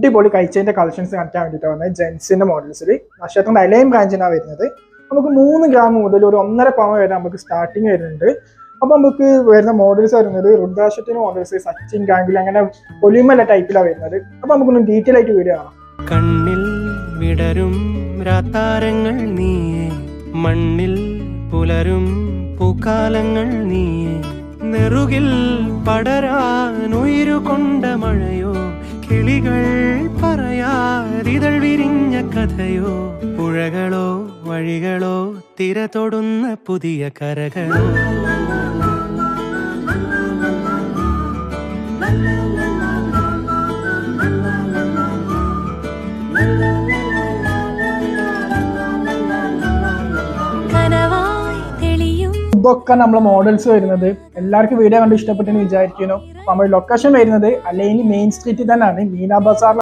അടിപൊളി കഴിച്ചതിന്റെ കളക്ഷൻസ് കാണിക്കാൻ വേണ്ടിയിട്ട് വന്നത് ജെൻസിന്റെ മോഡൽസിൽ നക്ഷത്രത്തിന്റെ അലൈൻ ബ്രാഞ്ചിനാണ് വരുന്നത്. നമുക്ക് 3 ഗ്രാം മുതൽ ഒരു 1.5 പവൻ വരെ നമുക്ക് സ്റ്റാർട്ടിങ് വരുന്നുണ്ട്. അപ്പൊ നമുക്ക് വരുന്ന മോഡൽസ് വരുന്നത് റുദ്രാക്ഷത്തിന്റെ മോഡൽസ്, സച്ചിൻ ഗാംഗുലി, അങ്ങനെ ഒലിമല ടൈപ്പിലാണ് വരുന്നത്. അപ്പൊ നമുക്കൊന്ന് ഡീറ്റെയിൽ ആയിട്ട് വീഡിയോ കാണാം. കണ്ണിൽ വിടരും രാത്താരങ്ങൾ നീയേ, മണ്ണിൽ പുലരും പൂക്കാലങ്ങൾ നീയേ, നെറുകിൽ പടരാനുയിരു കൊണ്ട മഴയോ, കിളികൾ പറയാതിതൾ വിരിഞ്ഞ കഥയോ, പുഴകളോ വഴികളോ തിര തൊടുന്ന പുതിയ കരകളോ. ഇതൊക്കെ നമ്മളെ മോഡൽസ് വരുന്നത്. എല്ലാവർക്കും വീഡിയോ കണ്ട് ഇഷ്ടപ്പെട്ടെന്ന് വിചാരിക്കുന്നു. അപ്പൊ നമ്മുടെ ലൊക്കേഷൻ വരുന്നത് അലൈൻ മെയിൻ സ്ട്രീറ്റിൽ തന്നെയാണ്, മീന ബസാർ.